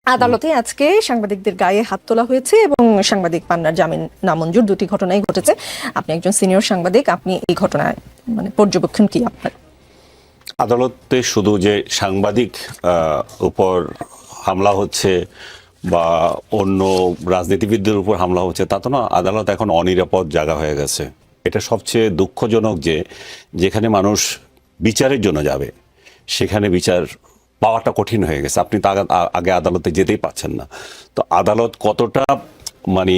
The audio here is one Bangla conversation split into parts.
আদালতে আজকে সাংবাদিকদের গায়ে হাত তোলা হয়েছে এবং সাংবাদিক পান্নার জামিন নামঞ্জুর, দুটি ঘটনাই ঘটেছে। আপনি একজন সিনিয়র সাংবাদিক, আপনি এই ঘটনায় পর্যবেক্ষণ কি আপনার? আদালতে শুধু যে সাংবাদিক উপর হামলা হচ্ছে বা অন্য রাজনীতিবিদদের উপর হামলা হচ্ছে তা তো না। আদালত এখন অনিরাপদ জায়গা হয়ে গেছে। এটা সবচেয়ে দুঃখজনক যে যেখানে মানুষ বিচারের জন্য যাবে সেখানে বিচার পাওয়াটা কঠিন হয়ে গেছে। আপনি তো আগে আদালতে যেতেই পাচ্ছেন না। তো আদালত কতটা মানে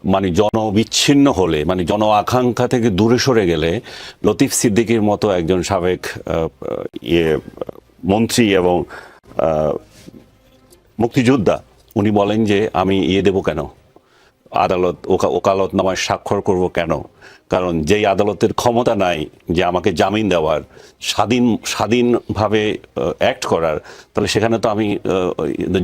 মানে জনবিচ্ছিন্ন হলে, মানে জন আকাঙ্ক্ষা থেকে দূরে সরে গেলে লতিফ সিদ্দিকীর মতো একজন সাবেক মন্ত্রী এবং মুক্তিযোদ্ধা উনি বলেন যে আমি দেব কেন, আদালত ওকালতনামায় স্বাক্ষর করব কেন? কারণ যেই আদালতের ক্ষমতা নাই যে আমাকে জামিন দেওয়ার, স্বাধীনভাবে অ্যাক্ট করার, তাহলে সেখানে তো আমি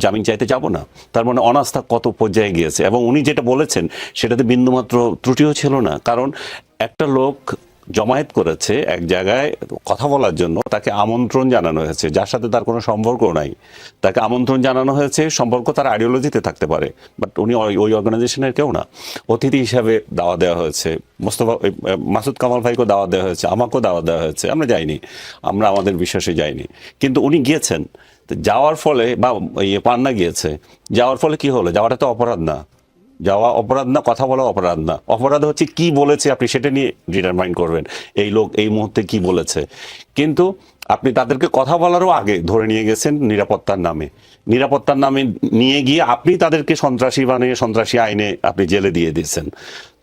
জামিন চাইতে যাব না। তার মানে অনাস্থা কত পর্যায়ে গিয়েছে। এবং উনি যেটা বলেছেন সেটাতে বিন্দুমাত্র ত্রুটিও ছিল না। কারণ একটা লোক জমায়েত করেছে এক জায়গায় কথা বলার জন্য, তাকে আমন্ত্রণ জানানো হয়েছে, যার সাথে তার কোনো সম্পর্ক নাই। তাকে আমন্ত্রণ জানানো হয়েছে, সম্পর্ক তার আইডিওলজিতে থাকতে পারে, বাট উনি ওই অর্গানাইজেশনের কেউ না। অতিথি হিসাবে দাওয়াত দেওয়া হয়েছে, মাসুদ কামাল ভাইকেও দাওয়াত দেওয়া হয়েছে, আমাকেও দাওয়াত দেওয়া হয়েছে। আমরা যাইনি, আমরা আমাদের বিশ্বাসে যাইনি, কিন্তু উনি গিয়েছেন। যাওয়ার ফলে বা পান্না গিয়েছে, যাওয়ার ফলে কি হলো? যাওয়াটা তো অপরাধ না, যাওয়া অপরাধ না, কথা বলা অপরাধ না। অপরাধ হচ্ছে কি বলেছে, আপনি সেটা নিয়ে ডিটারমাইন করবেন এই লোক এই মুহূর্তে কি বলেছে। কিন্তু আপনি তাদেরকে কথা বলারও আগে ধরে নিয়ে গেছেন নিরাপত্তার নামে। নিরাপত্তার নামে নিয়ে গিয়ে আপনি তাদেরকে সন্ত্রাসী বানিয়ে সন্ত্রাসী আইনে আপনি জেলে দিয়ে দিয়েছেন।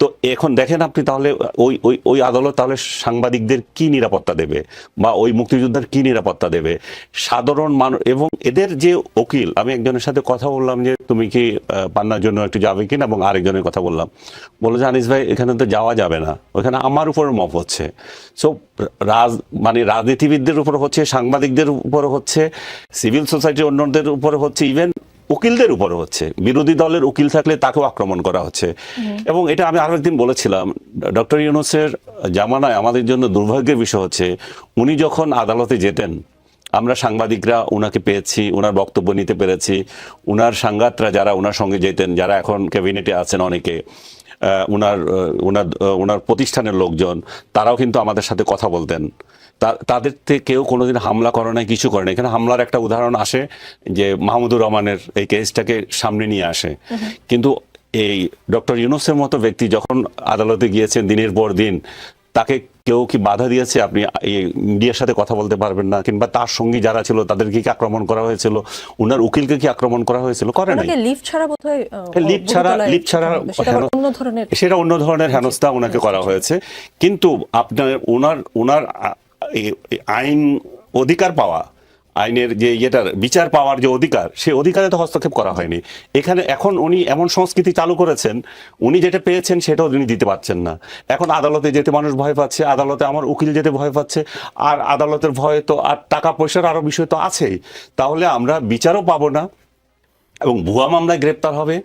তো এখন দেখেন আপনি তাহলে ওই আদালত তাহলে সাংবাদিকদের কি নিরাপত্তা দেবে, বা ওই মুক্তিযোদ্ধার কি নিরাপত্তা দেবে? সাধারণ মানুষ এবং এদের যে উকিল, আমি একজনের সাথে কথা বললাম যে তুমি কি পান্নার জন্য একটু যাবে কিনা, এবং আরেকজনের কথা বললাম, বলে যে আনিস ভাই এখানে তো যাওয়া যাবে না, ওখানে আমার উপর মপ হচ্ছে। সো মানে রাজনীতিবিদদের উপর হচ্ছে, সাংবাদিকদের উপর হচ্ছে, সিভিল সোসাইটির অন্যদের উপর হচ্ছে, ইভেন উকিলদের উপরে হচ্ছে। বিরোধী দলের উকিল থাকলে তাকেও আক্রমণ করা হচ্ছে। এবং এটা আমি আরো একদিন বলেছিলাম, ডক্টর ইউনূসের জামানায় আমাদের জন্য দুর্ভাগ্যের বিষয় হচ্ছে উনি যখন আদালতে যেতেন, আমরা সাংবাদিকরা ওনাকে পেয়েছি, ওনার বক্তব্য নিতে পেরেছি। ওনার সাংঘাতরা যারা ওনার সঙ্গে যেতেন, যারা এখন ক্যাবিনেটে আছেন অনেকে, ওনার প্রতিষ্ঠানের লোকজন, তারাও কিন্তু আমাদের সাথে কথা বলতেন। তাদের থেকে কেউ কোনোদিন হামলা করে নাই, কিছু করে না। এখানে হামলার একটা উদাহরণ আসে যে মাহমুদুর রহমানের এই কেসটাকে সামনে নিয়ে আসে। কিন্তু এই ডক্টর ইউনূসের মতো ব্যক্তি যখন আদালতে গিয়েছেন দিনের পর দিন, তাকে কেউ কি বাধা দিয়েছে আপনি মিডিয়ার সাথে কথা বলতে পারবেন না? কিংবা তার সঙ্গী যারা ছিল তাদেরকে কি আক্রমণ করা হয়েছিল? উনার উকিলকে কি আক্রমণ করা হয়েছিল? করে নাই। লিফট ছাড়া বোধহয় লিফট ছাড়া সেটা অন্য ধরনের হেনস্থা ওনাকে করা হয়েছে। কিন্তু আপনার ওনার আইন অধিকার পাওয়া, আইনের যে বিচার পাওয়ার যে অধিকার, সেই অধিকারে তো হস্তক্ষেপ করা হয়নি এখানে। এখন উনি এমন সংস্কৃতি চালু করেছেন, উনি যেটা পেয়েছেন সেটাও উনি দিতে পারছেন না। এখন আদালতে যেতে মানুষ ভয় পাচ্ছে, আদালতে আমার উকিল যেতে ভয় পাচ্ছে। আর আদালতের ভয় তো আর টাকা পয়সার আরো বিষয় তো আছেই। তাহলে আমরা বিচারও পাবো না, এবং ভুয়া মামলায় গ্রেপ্তার হবে,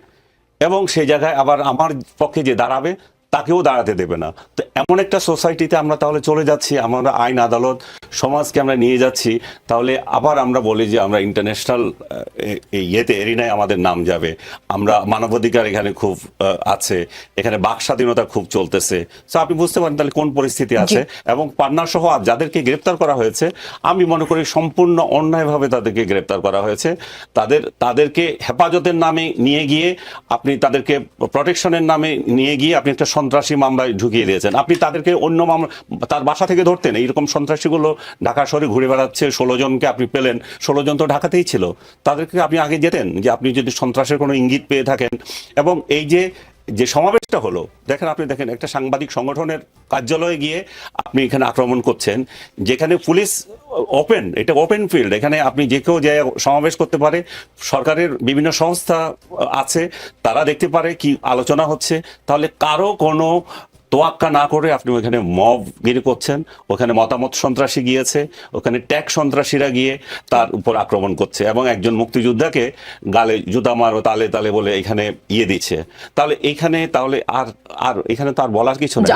এবং সেই জায়গায় আবার আমার পক্ষে যে দাঁড়াবে তাকেও দাঁড়াতে দেবে না। তো এমন একটা সোসাইটিতে আমরা তাহলে চলে যাচ্ছি, আমরা আইন আদালত সমাজকে আমরা নিয়ে যাচ্ছি। তাহলে আবার আমরা বলি যে আমরা ইন্টারন্যাশনাল এরিনায় আমাদের নাম যাবে, আমরা মানবাধিকার এখানে খুব আছে, এখানে বাক স্বাধীনতা খুব চলতেছে। তো আপনি বুঝতে পারেন তাহলে কোন পরিস্থিতি আছে। এবং পান্না সহ যাদেরকে গ্রেপ্তার করা হয়েছে, আমি মনে করি সম্পূর্ণ অন্যায়ভাবে তাদেরকে গ্রেপ্তার করা হয়েছে। তাদেরকে হেফাজতের নামে নিয়ে গিয়ে আপনি তাদেরকে প্রোটেকশনের নামে নিয়ে গিয়ে আপনি একটা সন্ত্রাসী মামলায় ঢুকিয়ে দিয়েছেন। আপনি তাদেরকে অন্য মামলা, তার বাসা থেকে ধরতেন। এইরকম সন্ত্রাসীগুলো ঢাকা শহরে ঘুরে বেড়াচ্ছে, 16 জনকে আপনি পেলেন, 16 জন তো ঢাকাতেই ছিল। তাদেরকে আপনি আগে যেতেন যে আপনি যদি সন্ত্রাসের কোনো ইঙ্গিত পেয়ে থাকেন। এবং এই যে সমাবেশটা হলো, আপনি দেখেন একটা সাংবাদিক সংগঠনের কার্যালয়ে গিয়ে আপনি এখানে আক্রমণ করছেন, যেখানে পুলিশ ওপেন, এটা ওপেন ফিল্ড, এখানে আপনি যে কেউ যে সমাবেশ করতে পারে। সরকারের বিভিন্ন সংস্থা আছে, তারা দেখতে পারে কি আলোচনা হচ্ছে। তাহলে কারো কোনো তোয়াক্কা না করে আপনি ওখানে মবগিরি করছেন। ওখানে মতামত সন্ত্রাসী গিয়েছে, ওখানে ট্যাগ সন্ত্রাসীরা গিয়ে তার উপর আক্রমণ করছে, এবং একজন মুক্তিযোদ্ধাকে গালে জুতা মারো তালে তালে বলে এখানে দিচ্ছে। তাহলে এখানে তাহলে আর এখানে তো আর বলার কিছু নেই।